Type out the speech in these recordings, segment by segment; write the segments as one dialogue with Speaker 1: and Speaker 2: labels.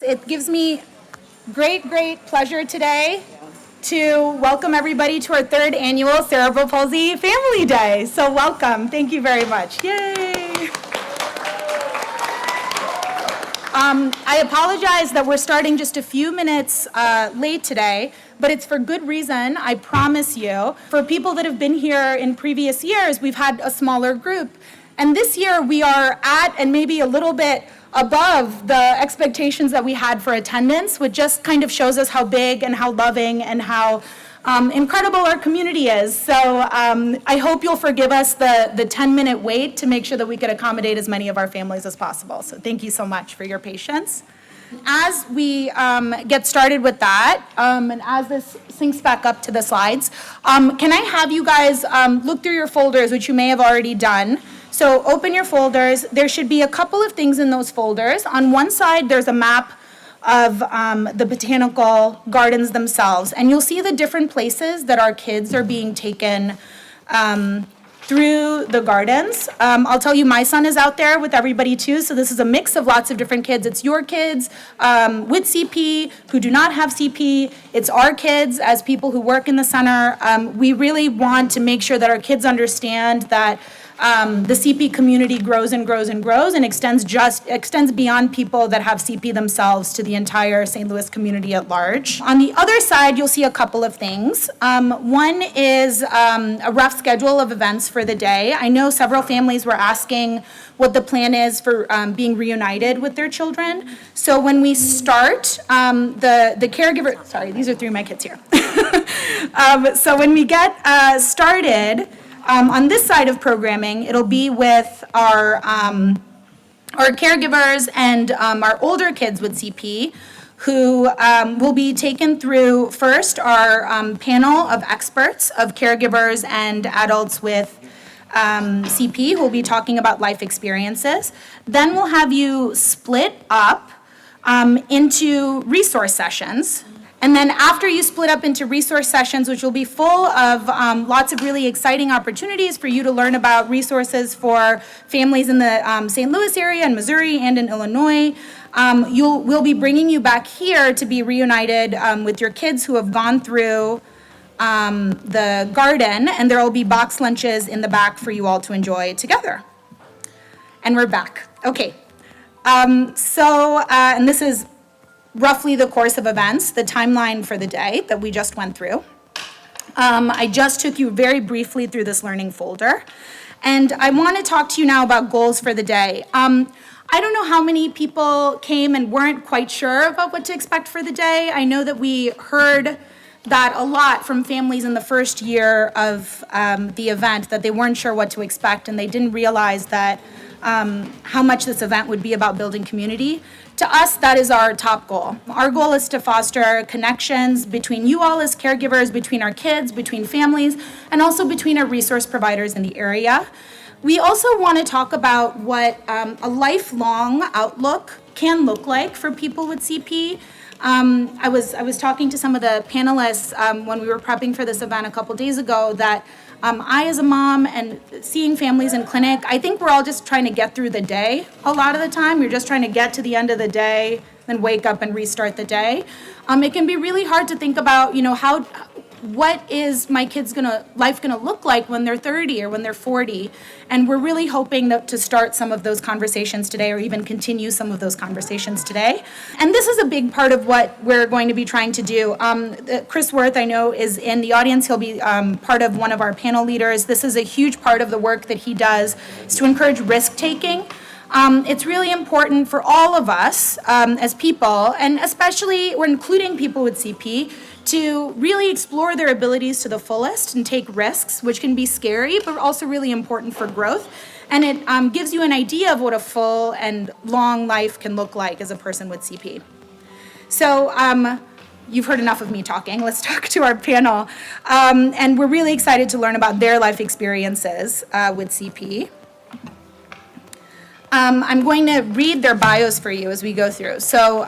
Speaker 1: It gives me great pleasure today to welcome everybody to our third annual Cerebral Palsy Family Day. So welcome. Thank you very much. Yay! I apologize that we're starting just a few minutes late today, but it's for good reason, I promise you. For people that have been here in previous years, we've had a smaller group. And this year we are at and maybe a little bit above the expectations that we had for attendance, which just kind of shows us how big and how loving and how incredible our community is. So I hope you'll forgive us the 10-minute wait to make sure that we could accommodate as many of our families as possible. So thank you so much for your patience. As we get started with that, and as this syncs back up to the slides, can I have you guys look through your folders, which you may have already done. So open your folders. There should be a couple of things in those folders. On one side, there's a map of the botanical gardens themselves. And you'll see the different places that our kids are being taken through the gardens. I'll tell you, my son is out there with everybody too. So this is a mix of lots of different kids. It's your kids with CP who do not have CP. It's our kids as people who work in the center. We really want to make sure that our kids understand that the CP community grows and grows and grows and extends beyond people that have CP themselves to the entire St. Louis community at large. On the other side, you'll see a couple of things. One is a rough schedule of events for the day. I know several families were asking what the plan is for being reunited with their children. So when we start, the caregiver, sorry, these are three of my kids here. So when we get started, on this side of programming, it'll be with our caregivers and our older kids with CP, who will be taken through first our panel of experts, of caregivers and adults with CP, who will be talking about life experiences. Then we'll have you split up into resource sessions. And then after you split up into resource sessions, which will be full of lots of really exciting opportunities for you to learn about resources for families in the St. Louis area, in Missouri, and in Illinois, we'll be bringing you back here to be reunited with your kids who have gone through the garden, and there will be box lunches in the back for you all to enjoy together. And we're back. Okay. And this is roughly the course of events, the timeline for the day that we just went through. I just took you very briefly through this learning folder. And I want to talk to you now about goals for the day. I don't know how many people came and weren't quite sure about what to expect for the day. I know that we heard that a lot from families in the first year of the event, that they weren't sure what to expect and they didn't realize that how much this event would be about building community. To us, that is our top goal. Our goal is to foster connections between you all as caregivers, between our kids, between families, and also between our resource providers in the area. We also want to talk about what a lifelong outlook can look like for people with CP. I was talking to some of the panelists when we were prepping for this event a couple days ago that I, as a mom, and seeing families in clinic, I think we're all just trying to get through the day a lot of the time. You're just trying to get to the end of the day, then wake up and restart the day. It can be really hard to think about, what is my kid's life gonna look like when they're 30 or when they're 40? And we're really hoping to start some of those conversations today, or even continue some of those conversations today. And this is a big part of what we're going to be trying to do. Chris Worth, I know, is in the audience. He'll be part of one of our panel leaders. This is a huge part of the work that he does, is to encourage risk-taking. It's really important for all of us as people, and especially, we're including people with CP, to really explore their abilities to the fullest and take risks, which can be scary, but also really important for growth. And it gives you an idea of what a full and long life can look like as a person with CP. So you've heard enough of me talking. Let's talk to our panel. And we're really excited to learn about their life experiences with CP. I'm going to read their bios for you as we go through. So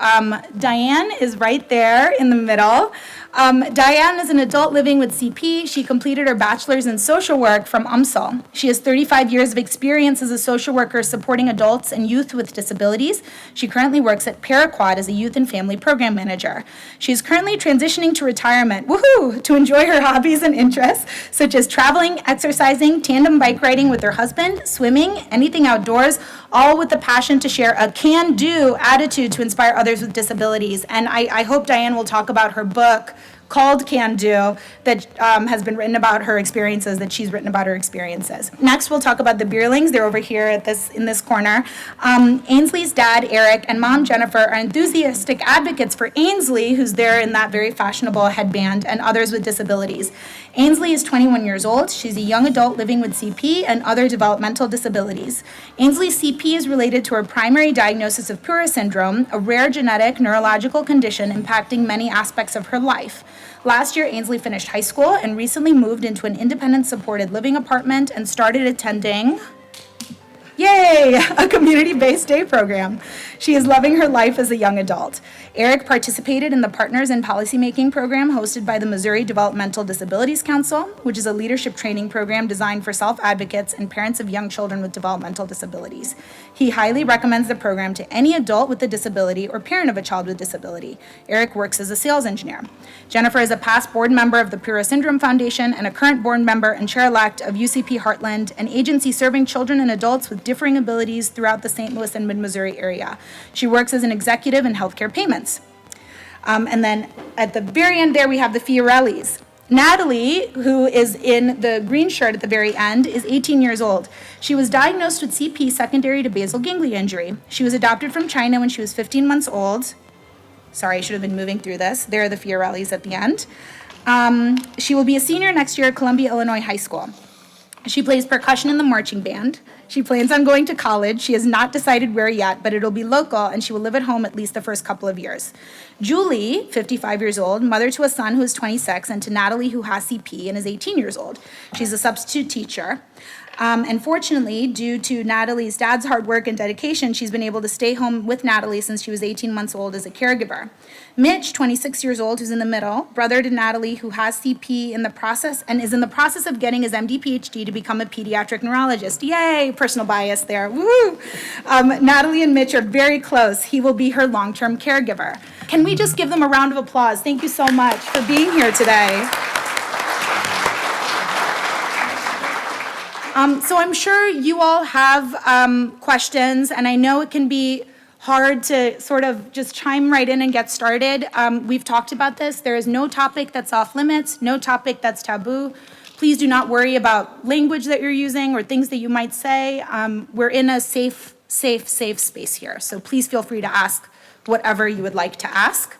Speaker 1: Diane is right there in the middle. Diane is an adult living with CP. She completed her bachelor's in social work from UMSL. She has 35 years of experience as a social worker supporting adults and youth with disabilities. She currently works at Paraquad as a youth and family program manager. She is currently transitioning to retirement, woohoo, to enjoy her hobbies and interests, such as traveling, exercising, tandem bike riding with her husband, swimming, anything outdoors, all with the passion to share a can-do attitude to inspire others with disabilities. And I hope Diane will talk about her book called Can Do that has been written about her experiences, that she's written about her experiences. Next, we'll talk about the Beerlings. They're over here in this corner. Ainsley's dad, Eric, and mom, Jennifer, are enthusiastic advocates for Ainsley, who's there in that very fashionable headband, and others with disabilities. Ainsley is 21 years old. She's a young adult living with CP and other developmental disabilities. Ainsley's CP is related to her primary diagnosis of Pura syndrome, a rare genetic neurological condition impacting many aspects of her life. Last year, Ainsley finished high school and recently moved into an independent supported living apartment and started attending, yay, a community-based day program. She is loving her life as a young adult. Eric participated in the Partners in Policymaking program hosted by the Missouri Developmental Disabilities Council, which is a leadership training program designed for self-advocates and parents of young children with developmental disabilities. He highly recommends the program to any adult with a disability or parent of a child with disability. Eric works as a sales engineer. Jennifer is a past board member of the Pura Syndrome Foundation and a current board member and chair-elect of UCP Heartland, an agency serving children and adults with differing abilities throughout the St. Louis and mid-Missouri area. She works as an executive in healthcare payments. And then at the very end there, we have the Fiorellis. Natalie, who is in the green shirt at the very end, is 18 years old. She was diagnosed with CP secondary to basal ganglia injury. She was adopted from China when she was 15 months old. Sorry, I should have been moving through this. There are the Fiorellis at the end. She will be a senior next year at Columbia, Illinois High School. She plays percussion in the marching band. She plans on going to college. She has not decided where yet, but it'll be local, and she will live at home at least the first couple of years. Julie, 55 years old, mother to a son who is 26, and to Natalie, who has CP and is 18 years old. She's a substitute teacher. And fortunately, due to Natalie's dad's hard work and dedication, she's been able to stay home with Natalie since she was 18 months old as a caregiver. Mitch, 26 years old, who's in the middle, brother to Natalie, who has CP in the process and is in the process of getting his MD PhD to become a pediatric neurologist. Yay, personal bias there, woo! Natalie and Mitch are very close. He will be her long-term caregiver. Can we just give them a round of applause? Thank you so much for being here today. So I'm sure you all have questions, and I know it can be hard to sort of just chime right in and get started. We've talked about this. There is no topic that's off limits, no topic that's taboo. Please do not worry about language that you're using or things that you might say. We're in a safe space here, so please feel free to ask whatever you would like to ask.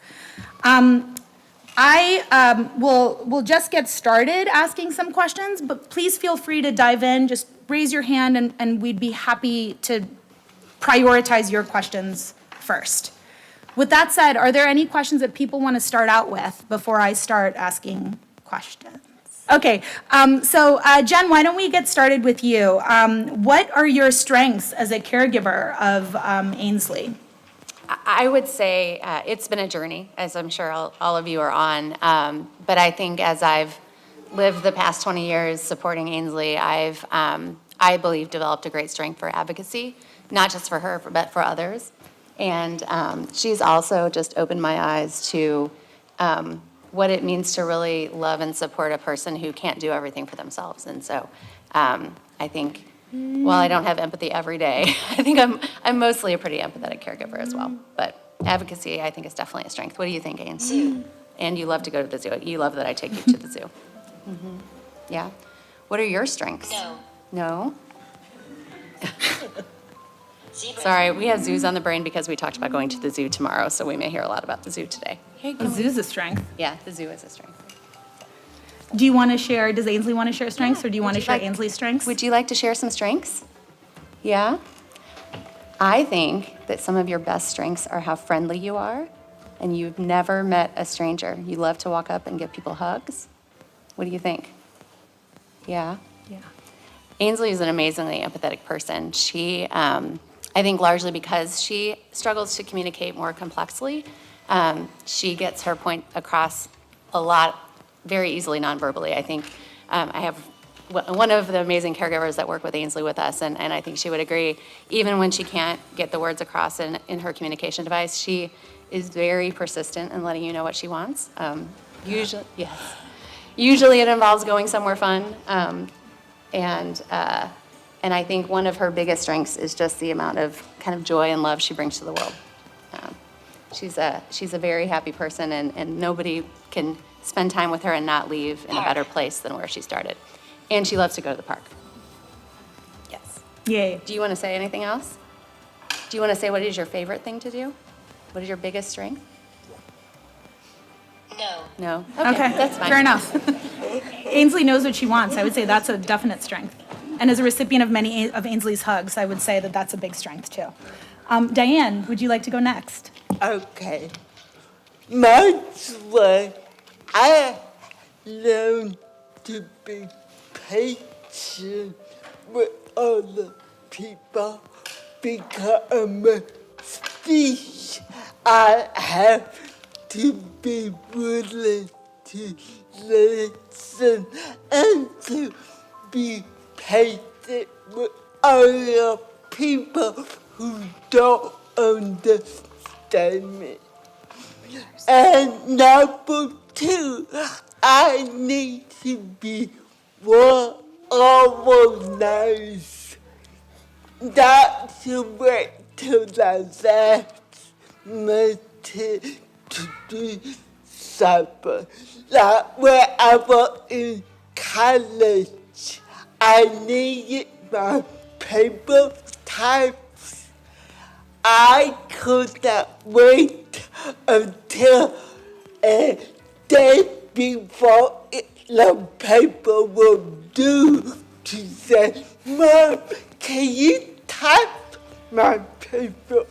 Speaker 1: I will just get started asking some questions, but please feel free to dive in. Just raise your hand, and we'd be happy to prioritize your questions first. With that said, are there any questions that people want to start out with before I start asking questions? Okay, so Jen, why don't we get started with you? What are your strengths as a caregiver of Ainsley?
Speaker 2: I would say it's been a journey, as I'm sure all of you are on. But I think as I've lived the past 20 years supporting Ainsley, I've, I believe, developed a great strength for advocacy, not just for her, but for others. And she's also just opened my eyes to what it means to really love and support a person who can't do everything for themselves. And so I think, while I don't have empathy every day, I think I'm mostly a pretty empathetic caregiver as well. But advocacy, I think, is definitely a strength. What do you think, Ains? And you love to go to the zoo. You love that I take you to the zoo. Mm-hmm. Yeah. What are your strengths? No? Sorry, we have zoos on the brain because we talked about going to the zoo tomorrow, so we may hear a lot about the zoo today.
Speaker 1: The zoo's a strength.
Speaker 2: Yeah, the zoo is a strength.
Speaker 1: Do you want to share, does Ainsley want to share strengths, or do you want to share Ainsley's strengths?
Speaker 2: Would you like to share some strengths? Yeah? I think that some of your best strengths are how friendly you are, and you've never met a stranger. You love to walk up and give people hugs. What do you think? Yeah?
Speaker 1: Yeah.
Speaker 2: Ainsley is an amazingly empathetic person. She, I think largely because she struggles to communicate more complexly, she gets her point across a lot very easily non-verbally. I think I have one of the amazing caregivers that work with Ainsley with us, and I think she would agree, even when she can't get the words across in her communication device, she is very persistent in letting you know what she wants. Usually, yes. Usually it involves going somewhere fun, and I think one of her biggest strengths is just the amount of kind of joy and love she brings to the world. She's a very happy person, and nobody can spend time with her and not leave in a better place than where she started. And she loves to go to the park. Yes.
Speaker 1: Yay.
Speaker 2: Do you want to say anything else? Do you want to say what is your favorite thing to do? What is your biggest strength?
Speaker 3: No.
Speaker 2: No?
Speaker 1: Okay,
Speaker 2: That's fine.
Speaker 1: fair enough. Ainsley knows what she wants. I would say that's a definite strength. And as a recipient of many of Ainsley's hugs, I would say that that's a big strength too. Diane, would you like to go next?
Speaker 4: Okay. Much like I learned to be patient with other people because of my speech, I have to be willing to listen and to be patient with other people who don't understand me. And number two, I need to be more organized. That's the way to the last minute to do something. Like when I was in college, I needed my paper types. I could not wait until a day before the paper was due to say, Mom, can you type my paper?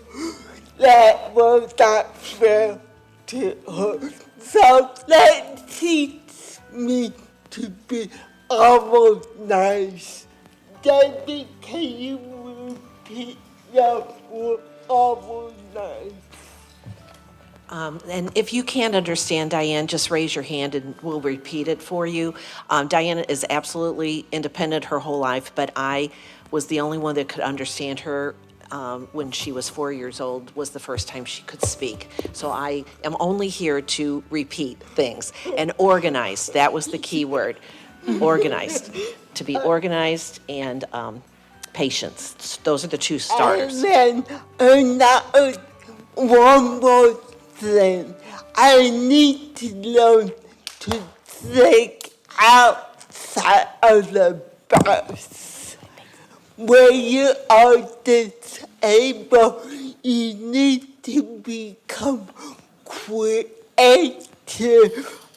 Speaker 4: That was not fair to her. So that teaches me to be organized. Debbie, can you repeat that word, organized?
Speaker 5: And if you can't understand Diane, just raise your hand and we'll repeat it for you. Diane is absolutely independent her whole life, but I was the only one that could understand her when she was 4 years old, was the first time she could speak. So I am only here to repeat things. And organized, that was the key word, organized. To be organized and patience. Those are the two starters.
Speaker 4: And then one more thing. I need to learn to think outside of the box. When you are disabled, you need to become creative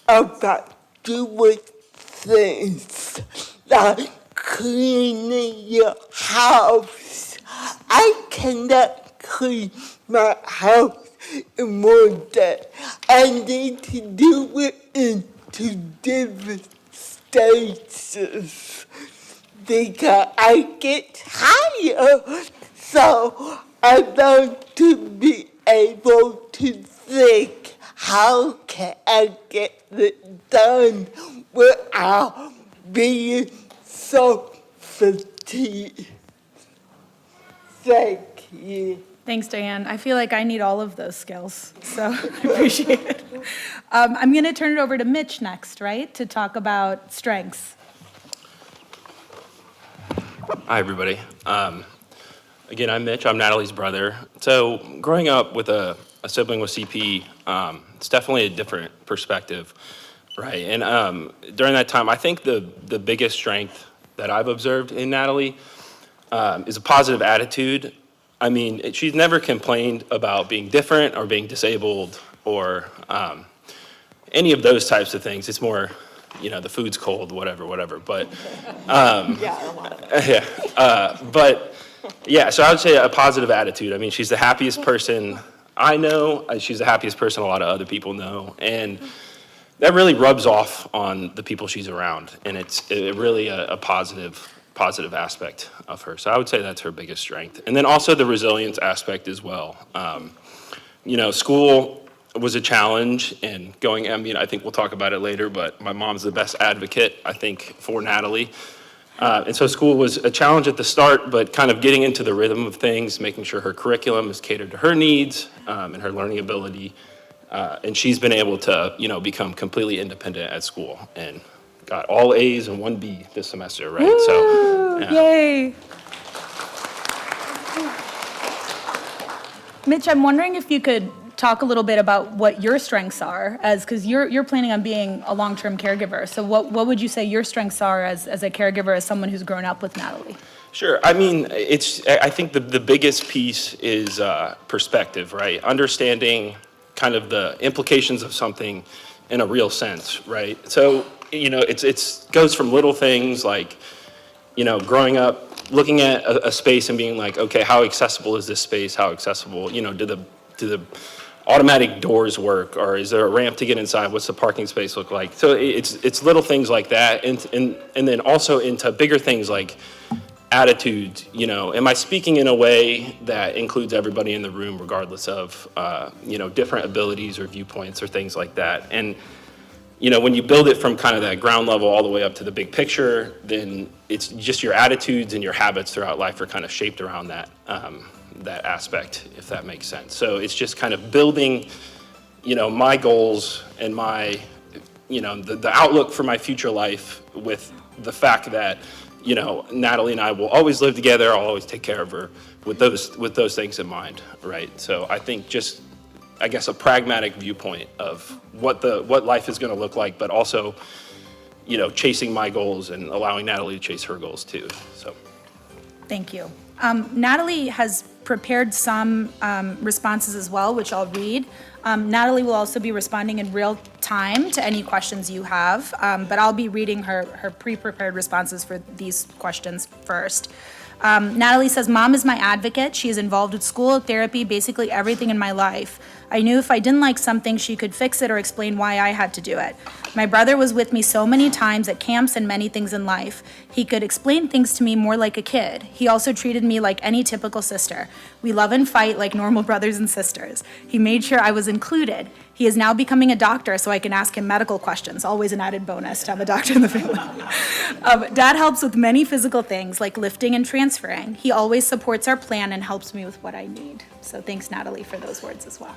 Speaker 4: about doing things like cleaning your house. I cannot clean my house in one day. I need to do it in 2 different stages because I get tired. So I learn to be able to think, how can I get it done without being so fatigued? Thank you.
Speaker 1: Thanks, Diane. I feel like I need all of those skills, so I appreciate it. I'm going to turn it over to Mitch next, right, to talk about strengths.
Speaker 6: Hi, everybody. Again, I'm Mitch. I'm Natalie's brother. So growing up with a sibling with CP, it's definitely a different perspective, right? And during that time, I think the biggest strength that I've observed in Natalie is a positive attitude. I mean, she's never complained about being different or being disabled or any of those types of things. It's more, you know, the food's cold, whatever. But but yeah, so I would say a positive attitude. I mean, she's the happiest person I know. She's the happiest person a lot of other people know, and that really rubs off on the people she's around, and it's really a positive aspect of her. So I would say that's her biggest strength. And then also the resilience aspect as well. You know, school was a challenge, and I mean, I think we'll talk about it later, but my mom's the best advocate, I think, for Natalie. And so school was a challenge at the start, but kind of getting into the rhythm of things, making sure her curriculum is catered to her needs and her learning ability. And she's been able to, become completely independent at school and got all A's and 1 B this semester, right? So, yeah.
Speaker 1: Yay. Mitch, I'm wondering if you could talk a little bit about what your strengths are, because you're planning on being a long-term caregiver. So what would you say your strengths are as a caregiver, as someone who's grown up with Natalie?
Speaker 6: Sure. I mean, I think the biggest piece is perspective, right? Understanding kind of the implications of something in a real sense, right? So, it goes from little things like, growing up, looking at a space and being like, okay, how accessible is this space? How accessible, do the automatic doors work, or is there a ramp to get inside? What's the parking space look like? So it's little things like that, and then also into bigger things like attitudes. Am I speaking in a way that includes everybody in the room, regardless of different abilities or viewpoints or things like that? And when you build it from kind of that ground level all the way up to the big picture, then it's just your attitudes and your habits throughout life are kind of shaped around that aspect, if that makes sense. So it's just kind of building, my goals and my, the outlook for my future life with the fact that, Natalie and I will always live together. I'll always take care of her with those things in mind, right? So I think just, I guess, a pragmatic viewpoint of what life is going to look like, but also, chasing my goals and allowing Natalie to chase her goals too. So.
Speaker 1: Thank you. Natalie has prepared some responses as well, which I'll read. Natalie will also be responding in real time to any questions you have, but I'll be reading her pre-prepared responses for these questions first. Natalie says, Mom is my advocate. She is involved with school, therapy, basically everything in my life. I knew if I didn't like something, she could fix it or explain why I had to do it. My brother was with me so many times at camps and many things in life. He could explain things to me more like a kid. He also treated me like any typical sister. We love and fight like normal brothers and sisters. He made sure I was included. He is now becoming a doctor so I can ask him medical questions. Always an added bonus to have a doctor in the family. Dad helps with many physical things like lifting and transferring. He always supports our plan and helps me with what I need. So thanks, Natalie, for those words as well.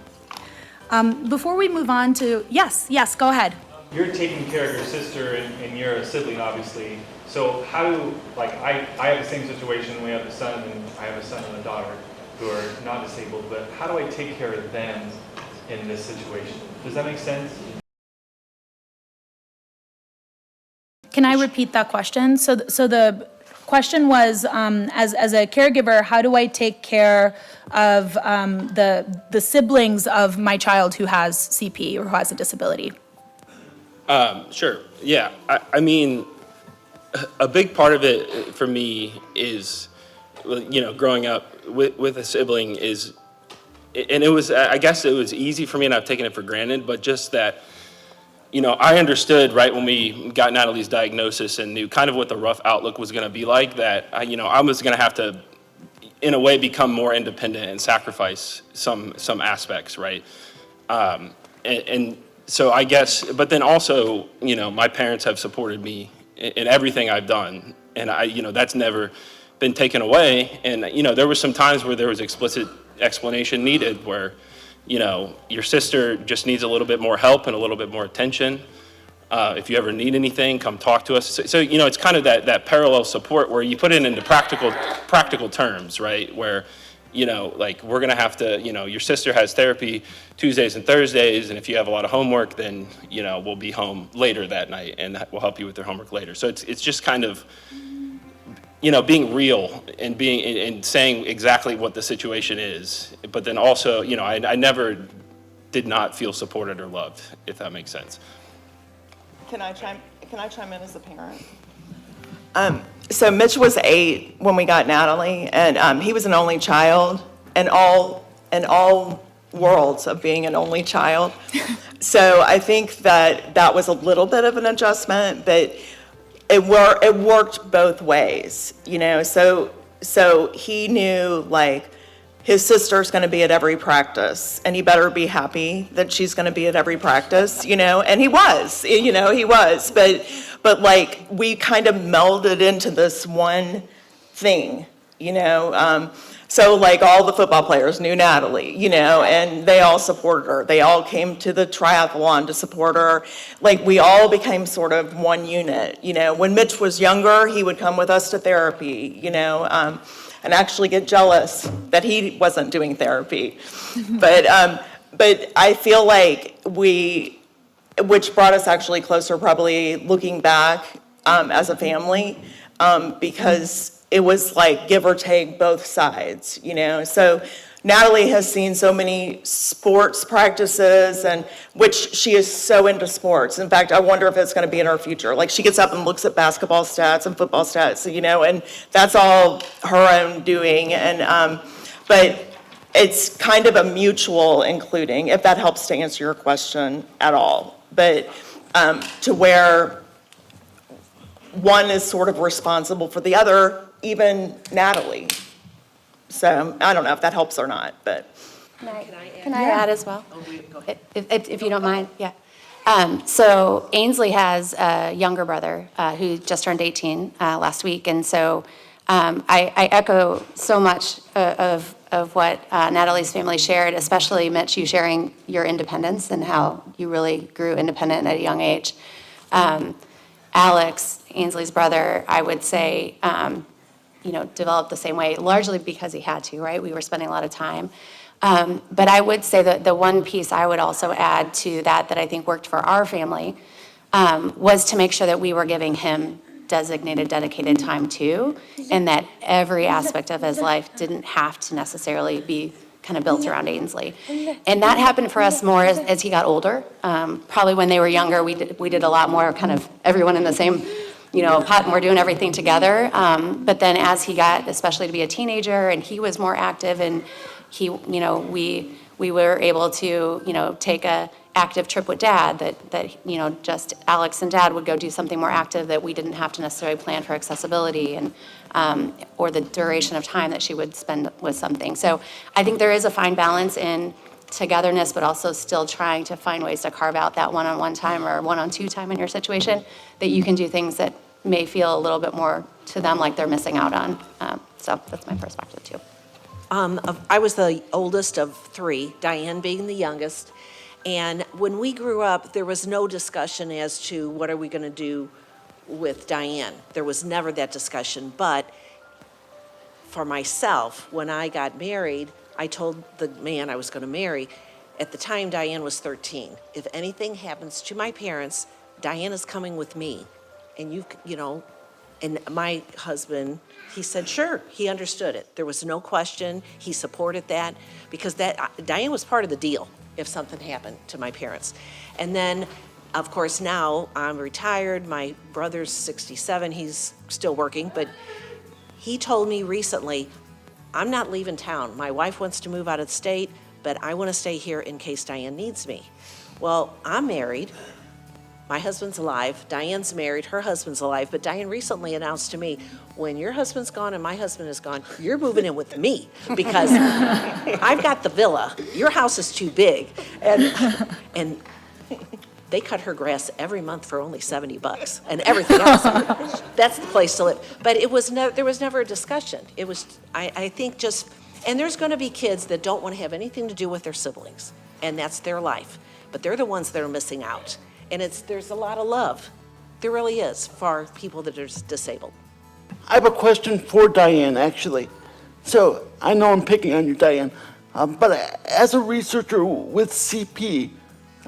Speaker 1: Before we move on to, yes, go ahead.
Speaker 3: You're taking care of your sister and you're a sibling, obviously. So how do, I have the same situation. We have a son and I have a son and a daughter who are not disabled, but how do I take care of them in this situation? Does that make sense?
Speaker 1: Can I repeat that question? So the question was, as a caregiver, how do I take care of the siblings of my child who has CP or who has a disability?
Speaker 6: Sure. Yeah. I mean, a big part of it for me is, growing up with a sibling is, and I guess it was easy for me and I've taken it for granted, but just that, I understood right when we got Natalie's diagnosis and knew kind of what the rough outlook was going to be like, that, I was going to have to, in a way, become more independent and sacrifice some aspects, right? And so I guess, but then also, my parents have supported me in everything I've done. And that's never been taken away. And, there were some times where there was explicit explanation needed where, your sister just needs a little bit more help and a little bit more attention. If you ever need anything, come talk to us. So it's kind of that parallel support where you put it into practical terms, right? Where, we're gonna have to, your sister has therapy Tuesdays and Thursdays, and if you have a lot of homework, then, we'll be home later that night and we'll help you with your homework later. So it's just kind of, being real and saying exactly what the situation is, but then also, I never did not feel supported or loved, if that makes sense.
Speaker 7: Can I chime in as a parent? So Mitch was 8 when we got Natalie, and he was an only child, and all worlds of being an only child. So I think that was a little bit of an adjustment, but it worked both ways, So he knew, his sister's going to be at every practice, and he better be happy that she's going to be at every practice, and he was, but like, we kind of melded into this one thing, so like all the football players knew Natalie, and they all supported her. They all came to the triathlon to support her. Like, we all became sort of one unit, When Mitch was younger, he would come with us to therapy, and actually get jealous that he wasn't doing therapy. But I feel like which brought us actually closer, probably looking back as a family, because it was like give or take both sides, So Natalie has seen so many sports practices, and which she is so into sports. In fact, I wonder if it's going to be in her future. Like, she gets up and looks at basketball stats and football stats, and that's all her own doing. And but it's kind of a mutual including, if that helps to answer your question at all. But to where one is sort of responsible for the other, even Natalie. So I don't know if that helps or not, but.
Speaker 2: Can I add as well? If you don't mind, yeah. So Ainsley has a younger brother who just turned 18 last week, and so I echo so much of what Natalie's family shared, especially Mitch, you sharing your independence and how you really grew independent at a young age. Alex, Ainsley's brother, I would say, developed the same way, largely because he had to, right? We were spending a lot of time. But I would say that the one piece I would also add to that I think worked for our family was to make sure that we were giving him designated, dedicated time too, and that every aspect of his life didn't have to necessarily be kind of built around Ainsley. And that happened for us more as he got older. Probably when they were younger, we did a lot more kind of everyone in the same pot, and we're doing everything together. But then as he got, especially to be a teenager, and he was more active, and he, we were able to, take a active trip with Dad that just Alex and Dad would go do something more active that we didn't have to necessarily plan for accessibility and, or the duration of time that she would spend with something. So I think there is a fine balance in togetherness, but also still trying to find ways to carve out that one-on-one time or one-on-two time in your situation that you can do things that may feel a little bit more to them like they're missing out on. So that's my perspective too.
Speaker 5: I was the oldest of three, Diane being the youngest. And when we grew up, there was no discussion as to what are we going to do with Diane. There was never that discussion. But for myself, when I got married, I told the man I was going to marry, at the time Diane was 13. If anything happens to my parents, Diane is coming with me. And and my husband, he said, sure, he understood it. There was no question. He supported that because Diane was part of the deal if something happened to my parents. And then, of course, now I'm retired. My brother's 67. He's still working, but he told me recently, I'm not leaving town. My wife wants to move out of the state, but I want to stay here in case Diane needs me. Well, I'm married. My husband's alive. Diane's married. Her husband's alive. But Diane recently announced to me, when your husband's gone and my husband is gone, you're moving in with me because I've got the villa. Your house is too big. And they cut her grass every month for only $70 and everything else. That's the place to live. But there was never a discussion. It was, I think and there's going to be kids that don't want to have anything to do with their siblings, and that's their life. But they're the ones that are missing out. And there's a lot of love. There really is for people that are disabled.
Speaker 4: I have a question for Diane, actually. So I know I'm picking on you, Diane, but as a researcher with CP,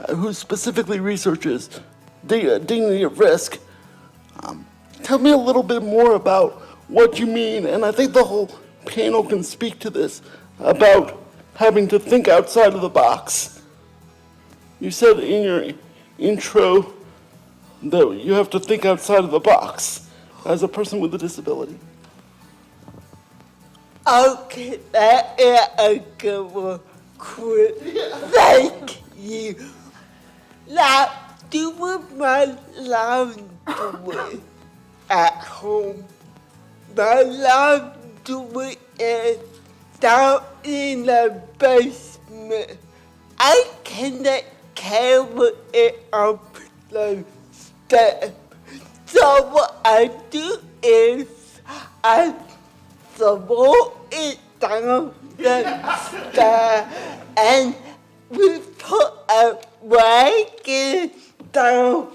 Speaker 4: who specifically researches dignity of risk, tell me a little bit more about what you mean, and I think the whole panel can speak to this, about having to think outside of the box. You said in your intro that you have to think outside of the box as a person with a disability. Okay, that is a good one. Thank you. Now, doing my laundry at home. My laundry is
Speaker 8: down in the basement. I cannot carry it up the stairs. So what I do is I throw it down the stairs and we put a wagon down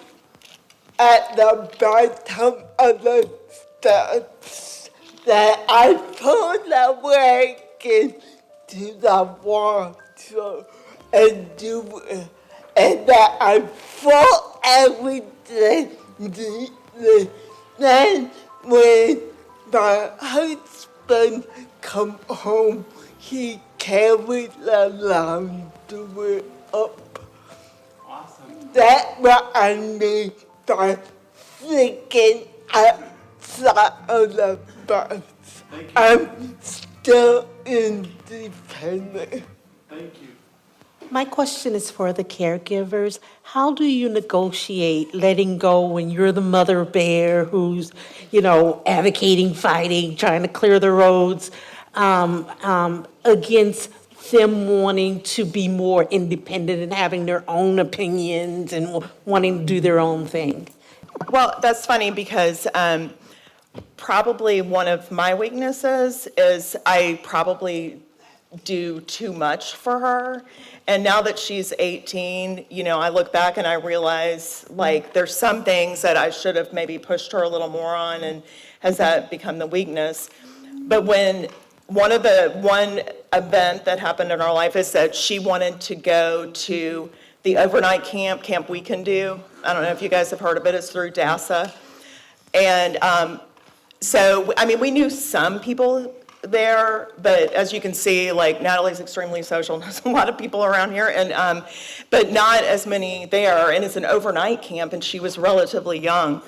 Speaker 8: at the bottom of the steps. Then I pull the wagon to the water and do it. And then I throw everything neatly. Then when my husband come home, he carried the laundry up. Awesome. That's what I mean by thinking outside of the box. I'm still independent.
Speaker 9: My question is for the caregivers. How do you negotiate letting go when you're the mother bear who's, advocating, fighting, trying to clear the roads, against them wanting to be more independent and having their own opinions and wanting to do their own thing?
Speaker 7: Well, that's funny because probably one of my weaknesses is I probably do too much for her. And now that she's 18, I look back and I realize like there's some things that I should have maybe pushed her a little more on, and has that become the weakness? But when one event that happened in our life is that she wanted to go to the overnight camp We Can Do. I don't know if you guys have heard of it. It's through DASA. And so, we knew some people there, but as you can see, like Natalie's extremely social, knows a lot of people around here, and but not as many there. And it's an overnight camp, and she was relatively young.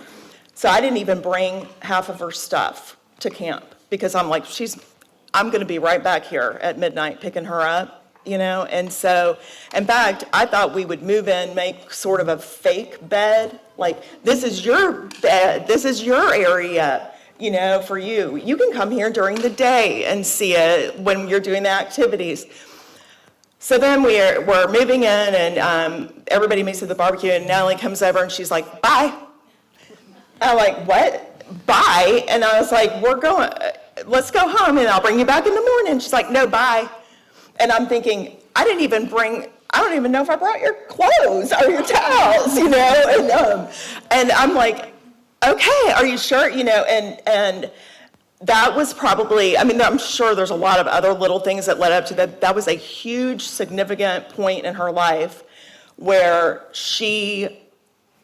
Speaker 7: So I didn't even bring half of her stuff to camp because I'm like, I'm going to be right back here at midnight picking her up, And so, in fact, I thought we would move in, make sort of a fake bed. Like, this is your bed, this is your area, for you. You can come here during the day and see it when you're doing the activities. So then we're moving in, and everybody meets at the barbecue, and Natalie comes over, and she's like, bye. I'm like, what? Bye? And I was like, let's go home, and I'll bring you back in the morning. She's like, no, bye. And I'm thinking, I don't even know if I brought your clothes or your towels, and I'm like, okay, are you sure? And that was probably, I'm sure there's a lot of other little things that led up to that. That was a huge, significant point in her life where she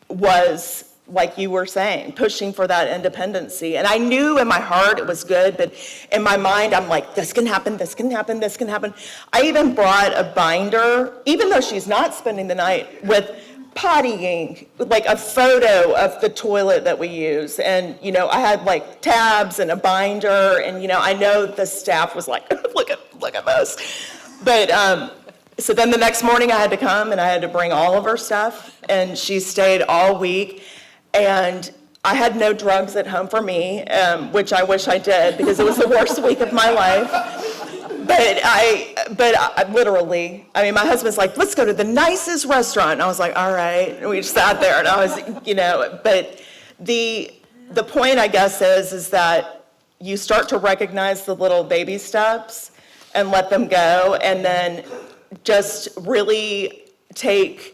Speaker 7: was, like you were saying, pushing for that independency. And I knew in my heart it was good, but in my mind, I'm like, this can happen, this can happen, this can happen. I even brought a binder, even though she's not spending the night, with pottying, like a photo of the toilet that we use. And, I had like tabs and a binder, and, I know the staff was like, look at this. But, so then the next morning I had to come and I had to bring all of her stuff, and she stayed all week. And I had no drugs at home for me, which I wish I did because it was the worst week of my life. But I literally, my husband's like, let's go to the nicest restaurant. And I was like, all right. And we just sat there, and I was, but the point, I guess, is that you start to recognize the little baby steps and let them go, and then just really take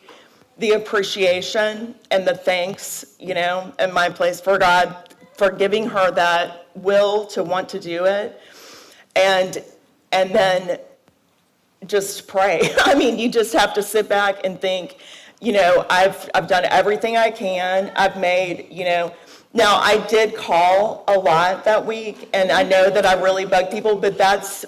Speaker 7: the appreciation and the thanks, in my place for God for giving her that will to want to do it. And then just pray. You just have to sit back and think, I've done everything I can. I've made, now I did call a lot that week, and I know that I really bug people, but that's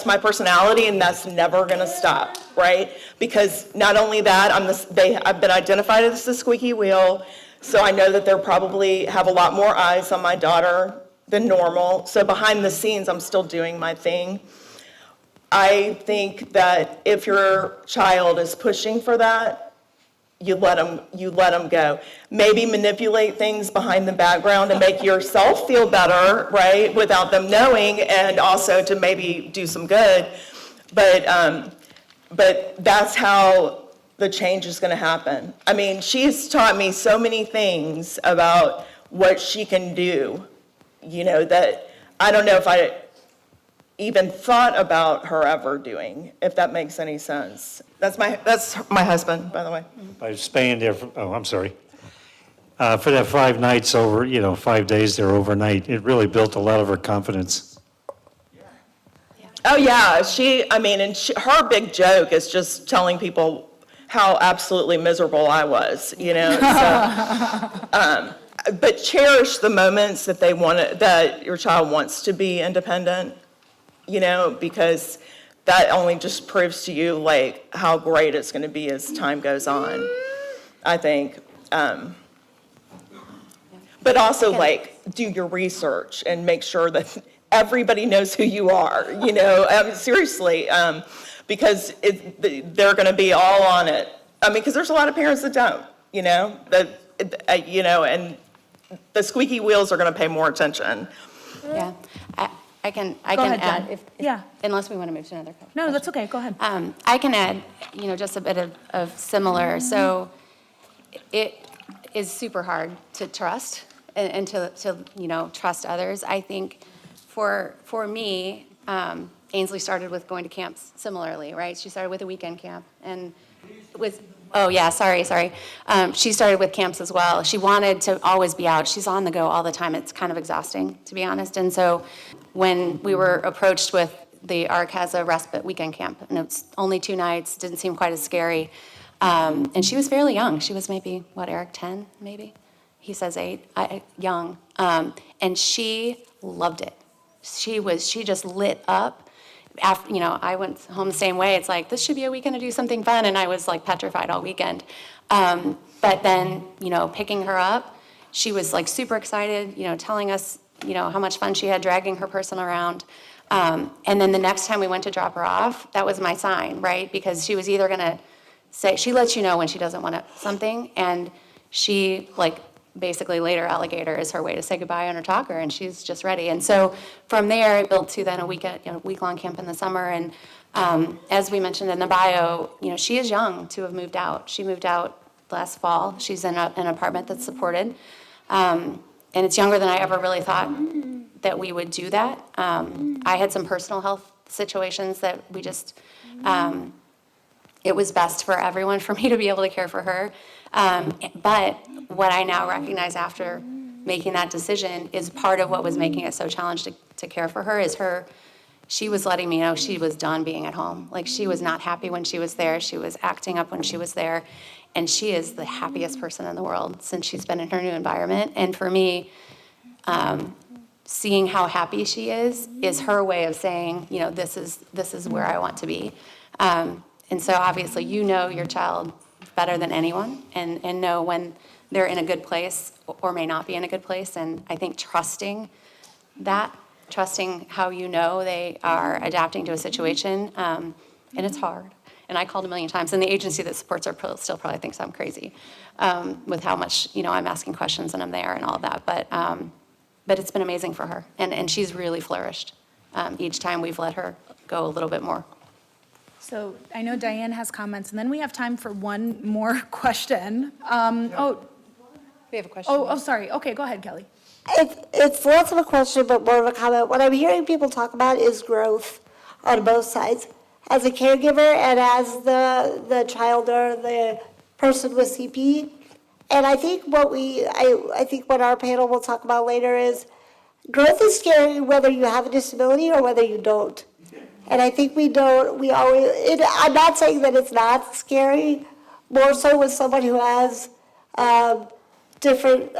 Speaker 7: my personality, and that's never gonna stop, right? Because not only that, I've been identified as the squeaky wheel, so I know that they probably have a lot more eyes on my daughter than normal. So behind the scenes, I'm still doing my thing. I think that if your child is pushing for that, you let them go. Maybe manipulate things behind the background to make yourself feel better, right, without them knowing, and also to maybe do some good. But that's how the change is going to happen. I mean, she's taught me so many things about what she can do, that I don't know if I even thought about her ever doing, if that makes any sense. That's my husband, by the way.
Speaker 10: I was staying there, I'm sorry. For that 5 nights over, 5 days there overnight, it really built a lot of her confidence.
Speaker 7: Oh, yeah, her big joke is just telling people how absolutely miserable I was, so. But cherish the moments that your child wants to be independent, because that only just proves to you, like, how great it's going to be as time goes on, I think. But also, like, do your research and make sure that everybody knows who you are, seriously, because they're going to be all on it. Because there's a lot of parents that don't, and the squeaky wheels are going to pay more attention.
Speaker 2: Yeah, I can
Speaker 1: ahead,
Speaker 2: add,
Speaker 1: Jen. Yeah.
Speaker 2: unless we want to move to another question.
Speaker 1: No, that's okay, go ahead.
Speaker 2: I can add, just a bit of similar. So it is super hard to trust and to trust others. I think for me, Ainsley started with going to camps similarly, right? She started with a weekend camp and she started with camps as well. She wanted to always be out. She's on the go all the time. It's kind of exhausting, to be honest. And so when we were approached with the ARC has a respite weekend camp, and it's only 2 nights, didn't seem quite as scary. And she was fairly young. She was maybe, Eric, 10 maybe? He says 8, young. And she loved it. She just lit up. After, I went home the same way. It's like, this should be a weekend to do something fun, and I was like petrified all weekend. But then, picking her up, she was like super excited, telling us, how much fun she had dragging her person around. And then the next time we went to drop her off, that was my sign, right? Because she was either gonna say, she lets you know when she doesn't want something, and she basically later alligator is her way to say goodbye on her talker, and she's just ready. And so from there, it built to then a week-long camp in the summer. And as we mentioned in the bio, she is young to have moved out. She moved out last fall. She's in an apartment that's supported. And it's younger than I ever really thought that we would do that. I had some personal health situations that we just, it was best for everyone for me to be able to care for her. But what I now recognize after making that decision is part of what was making it so challenging to care for her is she was letting me know she was done being at home. Like, she was not happy when she was there. She was acting up when she was there. And she is the happiest person in the world since she's been in her new environment. And for me, seeing how happy she is her way of saying, this is where I want to be. And so obviously your child better than anyone and know when they're in a good place or may not be in a good place. And I think trusting how they are adapting to a situation, and it's hard. And I called a million times, and the agency that supports her still probably thinks I'm crazy with how much, I'm asking questions and I'm there and all of that. But it's been amazing for her, and she's really flourished each time we've let her go a little bit more.
Speaker 1: So I know Diane has comments, and then we have time for one more question.
Speaker 2: We have a question.
Speaker 1: Oh, sorry. Okay, go ahead, Kelly.
Speaker 11: It's less of a question, but more of a comment. What I'm hearing people talk about is growth on both sides. As a caregiver and as the child or the person with CP. And I think I think what our panel will talk about later is growth is scary whether you have a disability or whether you don't. And I think I'm not saying that it's not scary, more so with someone who has different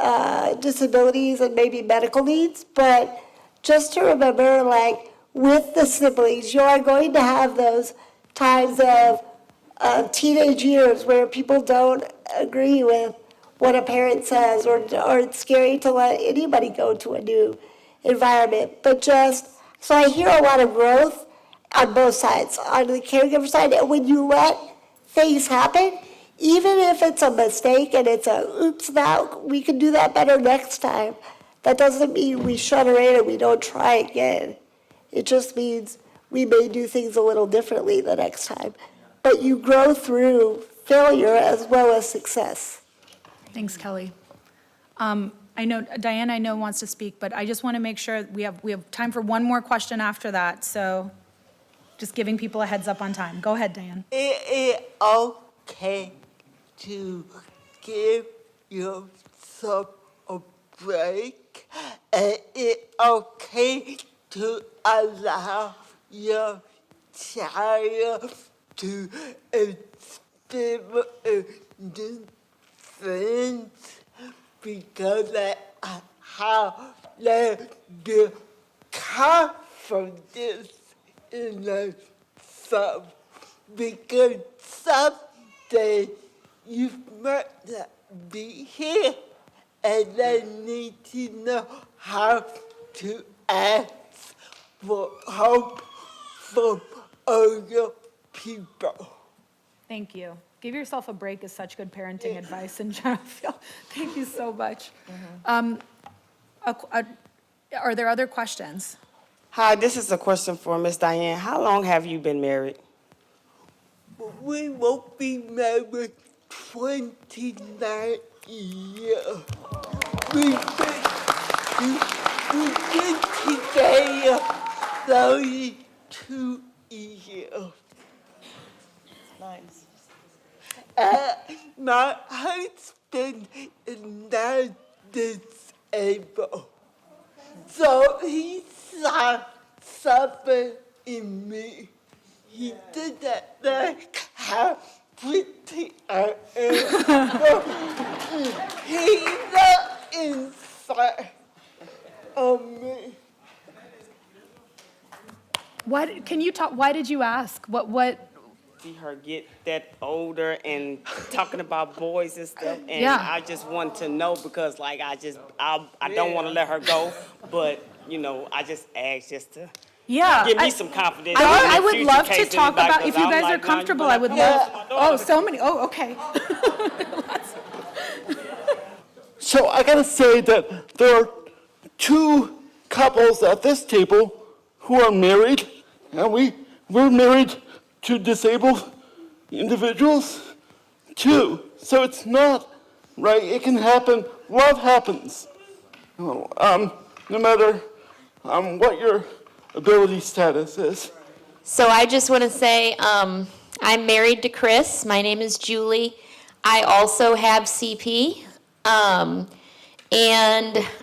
Speaker 11: disabilities and maybe medical needs, but just to remember, with the siblings, you are going to have those times of teenage years where people don't agree with what a parent says, or it's scary to let anybody go to a new environment. But so I hear a lot of growth on both sides, on the caregiver side, and when you let things happen, even if it's a mistake and it's oops, we can do that better next time. That doesn't mean we shut her in and we don't try again. It just means we may do things a little differently the next time. But you grow through failure as well as success.
Speaker 1: Thanks, Kelly. I know, Diane, wants to speak, but I just want to make sure we have time for one more question after that, so just giving people a heads up on time. Go ahead, Diane.
Speaker 8: It is okay to give yourself a break, and it's okay to allow your child to experiment new things, because that how they build confidence in themselves. Because someday you might not be here, and they need to know how to ask for help from other people.
Speaker 1: Thank you. Give yourself a break is such good parenting advice in general. Thank you so much. Are there other questions?
Speaker 12: Hi, this is a question for Miss Diane. How long have you been married?
Speaker 8: We will be married 29 years. We've been together 32 years.
Speaker 7: Nice.
Speaker 8: My husband is not disabled, so he saw something in me. He did that like how pretty I am. He looked inside of me.
Speaker 1: What, can you talk, why did you ask? What?
Speaker 12: See her get that older and talking about boys and stuff, and
Speaker 1: Yeah.
Speaker 12: I just want to know because, like, I don't want to let her go, but you know, I just asked just to
Speaker 1: Yeah.
Speaker 12: give me some confidence.
Speaker 1: I
Speaker 12: in
Speaker 1: would
Speaker 12: future
Speaker 1: love to
Speaker 12: case
Speaker 1: talk
Speaker 12: anybody,
Speaker 1: about, if
Speaker 12: 'cause
Speaker 1: you
Speaker 12: I'm
Speaker 1: guys
Speaker 12: like,
Speaker 1: are
Speaker 12: nah, you
Speaker 1: comfortable,
Speaker 12: better
Speaker 1: I would
Speaker 12: come
Speaker 1: love,
Speaker 12: on, my daughter.
Speaker 1: so many, okay.
Speaker 4: So I gotta say that there are two couples at this table who are married, and we're married to disabled individuals too. So it's not right. It can happen. Love happens. No matter what your ability status is.
Speaker 13: So I just want to say, I'm married to Chris. My name is Julie. I also have CP. And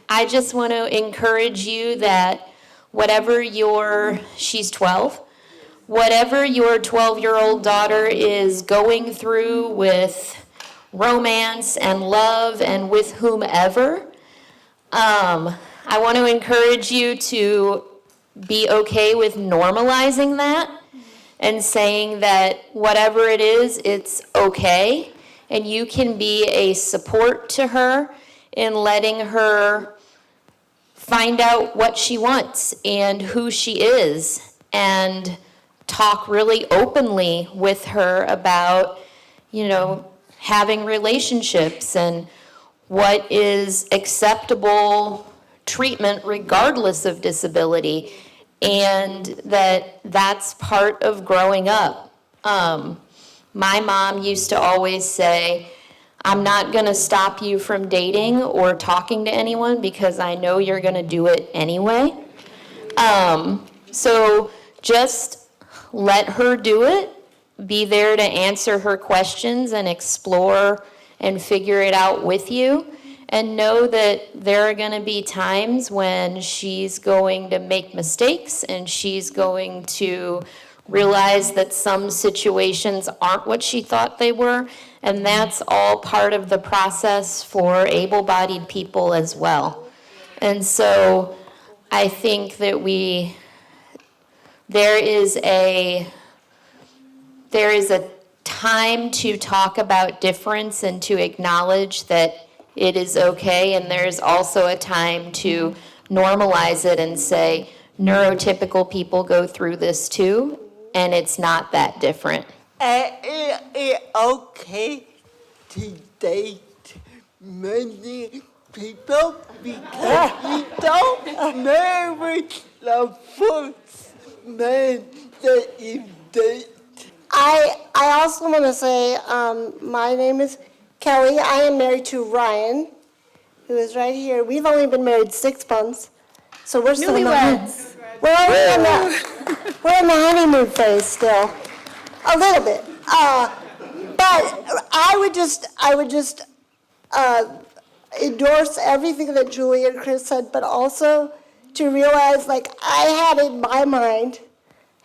Speaker 13: I just want to encourage you that she's 12, whatever your 12-year-old daughter is going through with romance and love and with whomever, I want to encourage you to be okay with normalizing that and saying that whatever it is, it's okay. And you can be a support to her in letting her find out what she wants and who she is, and talk really openly with her about, having relationships and what is acceptable treatment regardless of disability, and that's part of growing up. My mom used to always say, I'm not going to stop you from dating or talking to anyone because I know you're going to do it anyway. So just let her do it. Be there to answer her questions and explore and figure it out with you. And know that there are going to be times when she's going to make mistakes and she's going to realize that some situations aren't what she thought they were, and that's all part of the process for able-bodied people as well. And so I think that there is a time to talk about difference and to acknowledge that it is okay, and there's also a time to normalize it and say, neurotypical people go through this too, and it's not that different.
Speaker 8: And it's okay to date many people because we don't marry the first man that you date.
Speaker 11: I also want to say, my name is Kelly. I am married to Ryan, who is right here. We've only been married 6 months, so we're still
Speaker 1: Newlyweds.
Speaker 11: We're in the honeymoon phase still, a little bit. But I would just endorse everything that Julie and Chris said, but also to realize, like, I had in my mind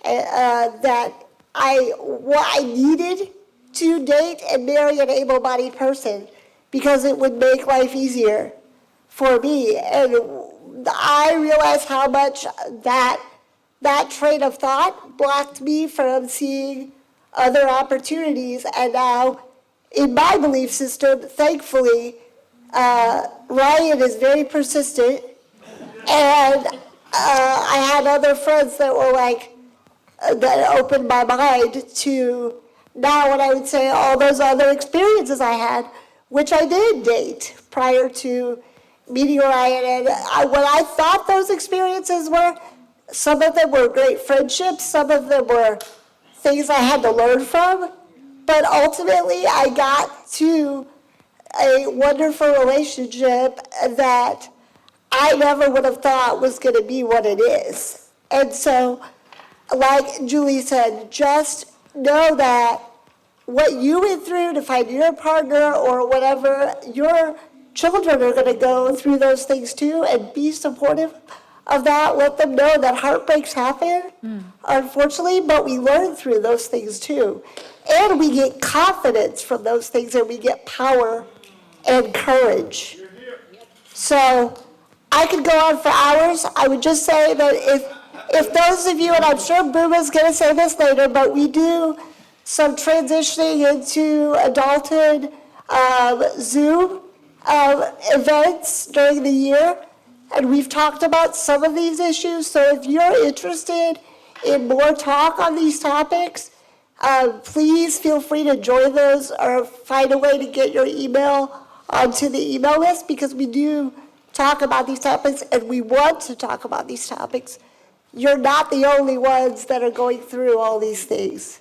Speaker 11: that I needed to date and marry an able-bodied person because it would make life easier for me. And I realized how much that train of thought blocked me from seeing other opportunities. And now, in my belief system, thankfully, Ryan is very persistent. And I had other friends that were like, that opened my mind to now what I would say all those other experiences I had, which I did date prior to meeting Ryan. And what I thought those experiences were, some of them were great friendships, some of them were things I had to learn from, but ultimately I got to a wonderful relationship that I never would have thought was going to be what it is. And so, like Julie said, just know that what you went through to find your partner or whatever, your children are going to go through those things too, and be supportive of that. Let them know that heartbreaks happen, unfortunately, but we learn through those things too. And we get confidence from those things, and we get power and courage. So I could go on for hours. I would just say that if those of you, and I'm sure Booma's going to say this later, but we do some transitioning into adulthood Zoom events during the year, and we've talked about some of these issues. So if you're interested in more talk on these topics, please feel free to join those or find a way to get your email onto the email list, because we do talk about these topics and we want to talk about these topics. You're not the only ones that are going through all these things.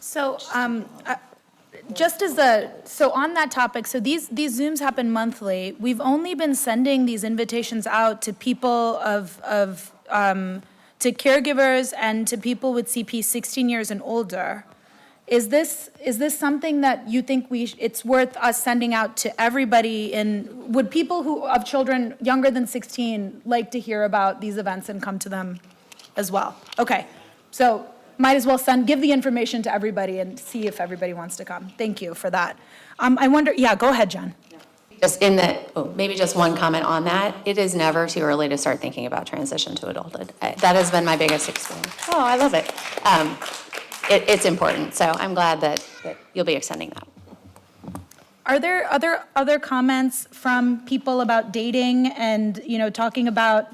Speaker 1: So, so on that topic, so these Zooms happen monthly. We've only been sending these invitations out to people to caregivers and to people with CP 16 years and older. Is this something that you think it's worth us sending out to everybody? And would people who have children younger than 16 like to hear about these events and come to them as well? Okay, so might as well give the information to everybody and see if everybody wants to come. Thank you for that. I wonder, yeah, go ahead, Jen.
Speaker 2: Maybe just one comment on that. It is never too early to start thinking about transition to adulthood. That has been my biggest experience. Oh, I love it. It's important, so I'm glad that you'll be extending that.
Speaker 1: Are there other comments from people about dating and, talking about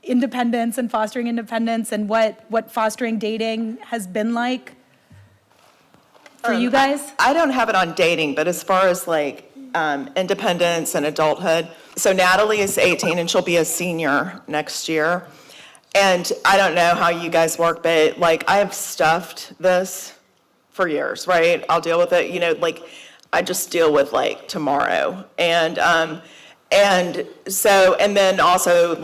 Speaker 1: independence and fostering independence and what fostering dating has been like for you guys?
Speaker 7: I don't have it on dating, but as far as independence and adulthood, so Natalie is 18 and she'll be a senior next year. And I don't know how you guys work, but I have stuffed this for years, right? I'll deal with it, I just deal with tomorrow. And then also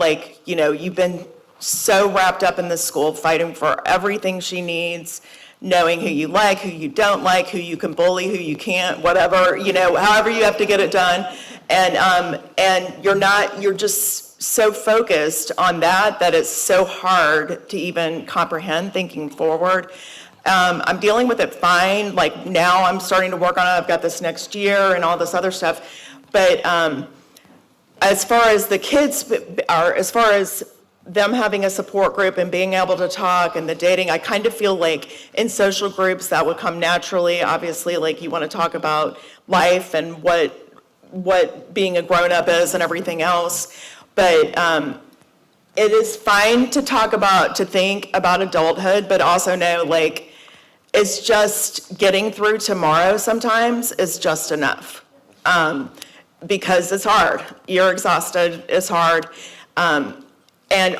Speaker 7: you've been so wrapped up in this school fighting for everything she needs, knowing who you like, who you don't like, who you can bully, who you can't, whatever, however you have to get it done. And you're just so focused on that it's so hard to even comprehend thinking forward. I'm dealing with it fine. Now I'm starting to work on it. I've got this next year and all this other stuff. But as far as the kids as far as them having a support group and being able to talk and the dating, I kind of feel like in social groups that would come naturally. Obviously, you want to talk about life and what being a grown-up is and everything else. But it is fine to think about adulthood, but also know, it's just getting through tomorrow sometimes is just enough. because it's hard. You're exhausted, it's hard. And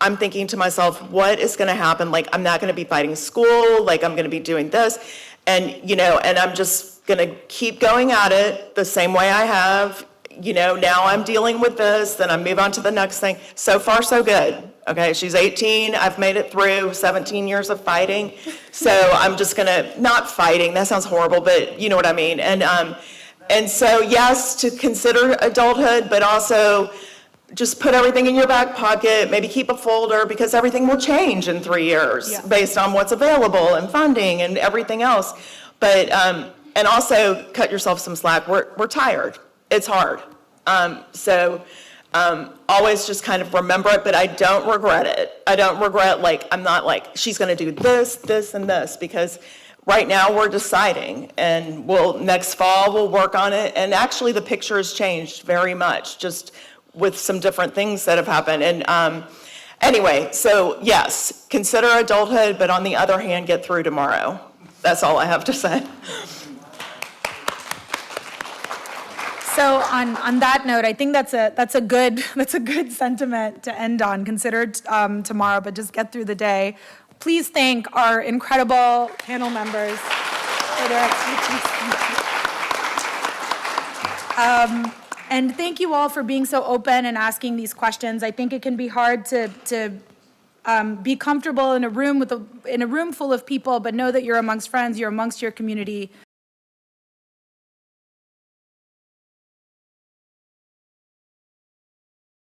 Speaker 7: I'm thinking to myself, what is gonna happen? Like, I'm not gonna be fighting school, like, I'm gonna be doing this. And, and I'm just gonna keep going at it the same way I have. Now I'm dealing with this, then I move on to the next thing. So far, so good. Okay, she's 18, I've made it through 17 years of fighting. So I'm just gonna, not fighting, that sounds horrible, but you know what I mean. And so yes, to consider adulthood, but also just put everything in your back pocket, maybe keep a folder, because everything will change in 3 years based on what's available and funding and everything else. But, and also cut yourself some slack. We're tired. It's hard. Always just kind of remember it, but I don't regret it. I don't regret, I'm not like, she's gonna do this, this, and this, because right now we're deciding, and next fall we'll work on it. And actually the picture has changed very much, just with some different things that have happened. And anyway, so yes, consider adulthood, but on the other hand, get through tomorrow. That's all I have to say.
Speaker 1: So on that note, I think that's a good sentiment to end on. Consider tomorrow, but just get through the day. Please thank our incredible panel members for their expertise. And thank you all for being so open and asking these questions. I think it can be hard to be comfortable in a room full of people, but know that you're amongst friends, you're amongst your community,